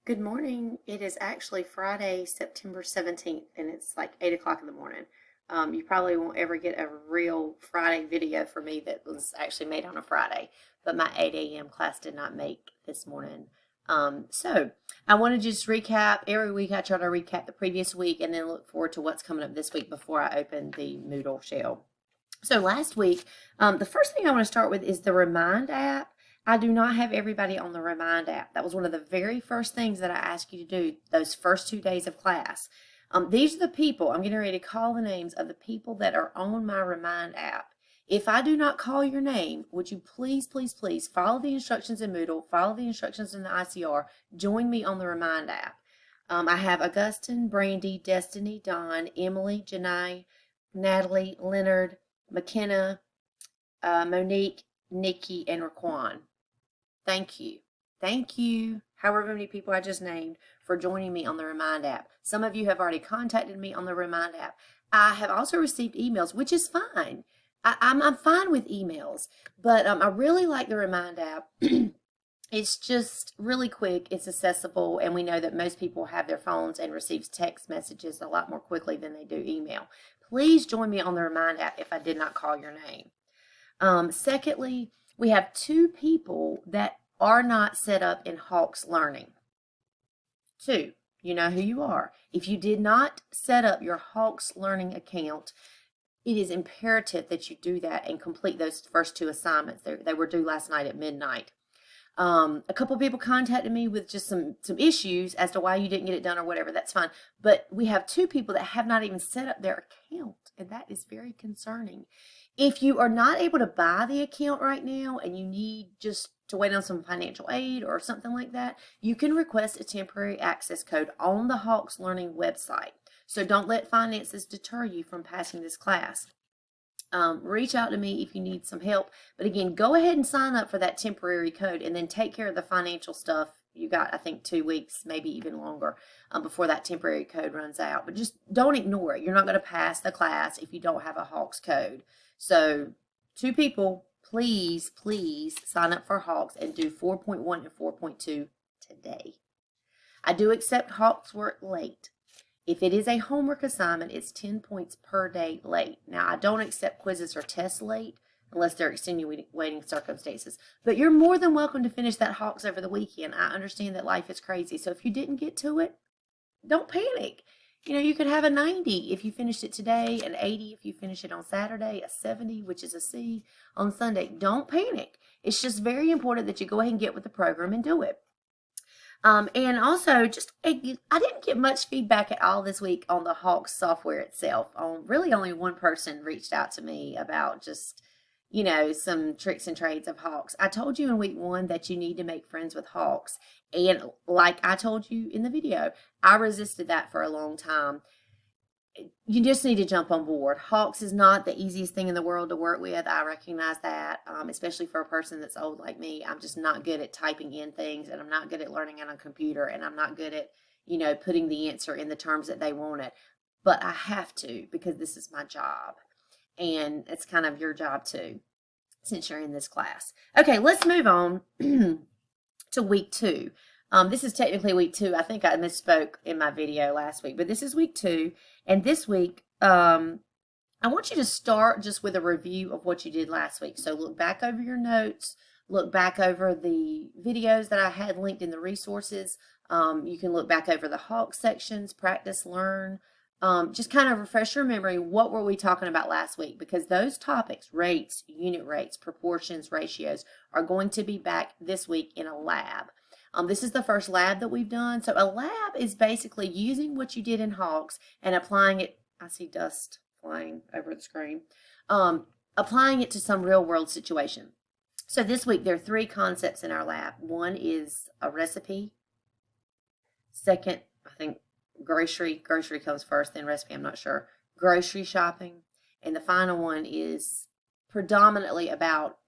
Good morning. It is actually Friday, September 17th, and it's like 8 o'clock in the morning. You probably won't ever get a real Friday video from me that was actually made on a Friday, but my 8 a.m. class did not make this morning. So I want to just recap. Every week I try to recap the previous week and then look forward to what's coming up this week before I open the Moodle shell. So last week, the first thing I want to start with is the Remind app. I do not have everybody on the Remind app. That was one of the very first things that I asked you to do those first 2 days of class. These are the people, I'm getting ready to call the names of the people that are on my Remind app. If I do not call your name, would you please, please, please follow the instructions in Moodle, follow the instructions in the ICR, join me on the Remind app. I have Augustine, Brandy, Destiny, Dawn, Emily, Janae, Natalie, Leonard, McKenna, Monique, Nikki, and Raquan. Thank you. Thank you, however many people I just named, for joining me on the Remind app. Some of you have already contacted me on the Remind app. I have also received emails, which is fine. I'm fine with emails, but I really like the Remind app. It's just really quick, it's accessible, and we know that most people have their phones and receive text messages a lot more quickly than they do email. Please join me on the Remind app if I did not call your name. Secondly, we have two people that are not set up in Hawks Learning. Two, you know who you are. If you did not set up your Hawks Learning account, it is imperative that you do that and complete those first two assignments. They were due last night at midnight. A couple of people contacted me with just some issues as to why you didn't get it done or whatever. That's fine. But we have two people that have not even set up their account, and that is very concerning. If you are not able to buy the account right now and you need just to wait on some financial aid or something like that, you can request a temporary access code on the Hawks Learning website. So don't let finances deter you from passing this class. Reach out to me if you need some help. But again, go ahead and sign up for that temporary code and then take care of the financial stuff. You got, I think, 2 weeks, maybe even longer, before that temporary code runs out. But just don't ignore it. You're not going to pass the class if you don't have a Hawks code. So 2 people, please, please sign up for Hawks and do 4.1 and 4.2 today. I do accept Hawks work late. If it is a homework assignment, it's 10 points per day late. Now, I don't accept quizzes or tests late unless they're extenuating circumstances. But you're more than welcome to finish that Hawks over the weekend. I understand that life is crazy. So if you didn't get to it, don't panic. You know, you could have a 90 if you finished it today, an 80 if you finish it on Saturday, a 70, which is a C, on Sunday. Don't panic. It's just very important that you go ahead and get with the program and do it. And also, I didn't get much feedback at all this week on the Hawks software itself. Really only one person reached out to me about just, you know, some tricks and trades of Hawks. I told you in week 1 that you need to make friends with Hawks. And like I told you in the video, I resisted that for a long time. You just need to jump on board. Hawks is not the easiest thing in the world to work with. I recognize that, especially for a person that's old like me. I'm just not good at typing in things, and I'm not good at learning on a computer, and I'm not good at, you know, putting the answer in the terms that they want it. But I have to because this is my job, and it's kind of your job too, since you're in this class. Okay, let's move on to week 2. This is technically week 2. I think I misspoke in my video last week, but this is week 2. And this week, I want you to start just with a review of what you did last week. So look back over your notes, look back over the videos that I had linked in the resources. You can look back over the Hawk sections, practice, learn. Just kind of refresh your memory. What were we talking about last week? Because those topics, rates, unit rates, proportions, ratios, are going to be back this week in a lab. This is the first lab that we've done. So a lab is basically using what you did in Hawks and applying it. I see dust flying over the screen. Applying it to some real world situation. So this week there are 3 concepts in our lab. One is a recipe. Second, I think grocery comes first, then recipe, I'm not sure. Grocery shopping. And the final one is predominantly about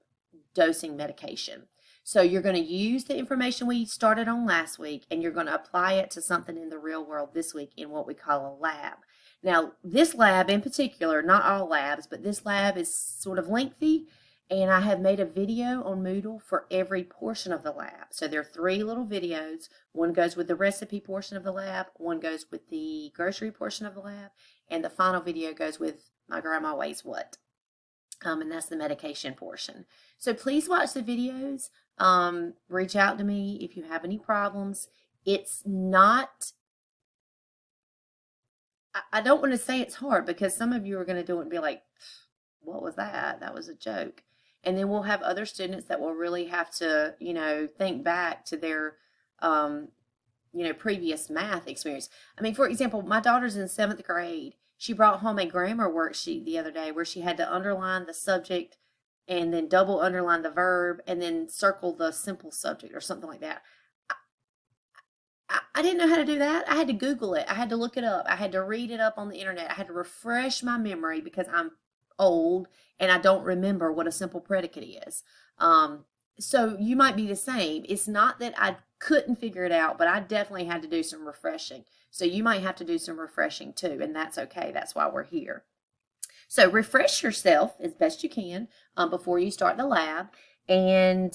dosing medication. So you're going to use the information we started on last week, and you're going to apply it to something in the real world this week in what we call a lab. Now, this lab in particular, not all labs, but this lab is sort of lengthy, And I have made a video on Moodle for every portion of the lab. So there are 3 little videos. One goes with the recipe portion of the lab, one goes with the grocery portion of the lab, and the final video goes with My Grandma Weighs What. And that's the medication portion. So please watch the videos. Reach out to me if you have any problems. It's not, I don't want to say it's hard, because some of you are going to do it and be like, what was that? That was a joke. And then we'll have other students that will really have to, think back to their, previous math experience. I mean, for example, my daughter's in 7th grade. She brought home a grammar worksheet the other day where she had to underline the subject and then double underline the verb and then circle the simple subject or something like that. I didn't know how to do that. I had to Google it. I had to look it up. I had to read it up on the internet. I had to refresh my memory because I'm old and I don't remember what a simple predicate is. So you might be the same. It's not that I couldn't figure it out, but I definitely had to do some refreshing. So you might have to do some refreshing too, and that's okay. That's why we're here. So refresh yourself as best you can before you start the lab. And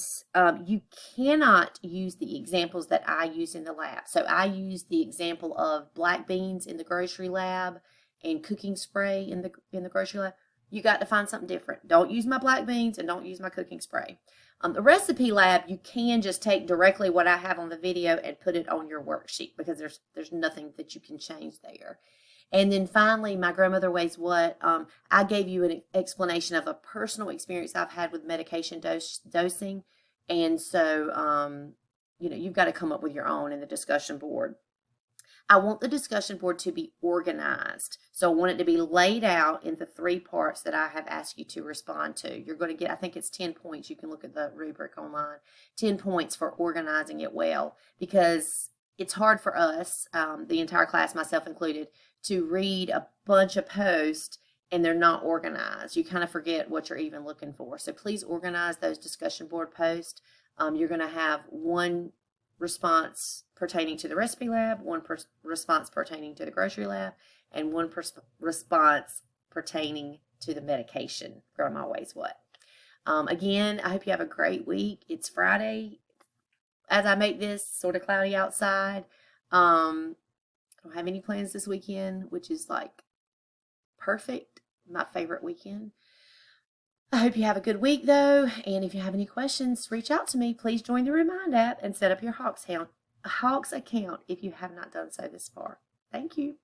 you cannot use the examples that I use in the lab. So I use the example of black beans in the grocery lab and cooking spray in the grocery lab. You got to find something different. Don't use my black beans and don't use my cooking spray. The recipe lab, you can just take directly what I have on the video and put it on your worksheet, because there's nothing that you can change there. And then finally, My Grandmother Weighs What? I gave you an explanation of a personal experience I've had with medication dosing. And so, you've got to come up with your own in the discussion board. I want the discussion board to be organized. So I want it to be laid out in the 3 parts that I have asked you to respond to. You're going to get, I think it's 10 points. You can look at the rubric online. 10 points for organizing it well, because it's hard for us, the entire class, myself included, to read a bunch of posts and they're not organized. You kind of forget what you're even looking for. So please organize those discussion board posts. You're going to have 1 response pertaining to the recipe lab, 1 response pertaining to the grocery lab, and 1 response pertaining to the medication. Grandma Weighs What? Again, I hope you have a great week. It's Friday as I make this, sort of cloudy outside. I don't have any plans this weekend, which is like perfect. My favorite weekend. I hope you have a good week though, and if you have any questions, reach out to me. Please join the Remind app and set up your Hawks account if you have not done so this far. Thank you.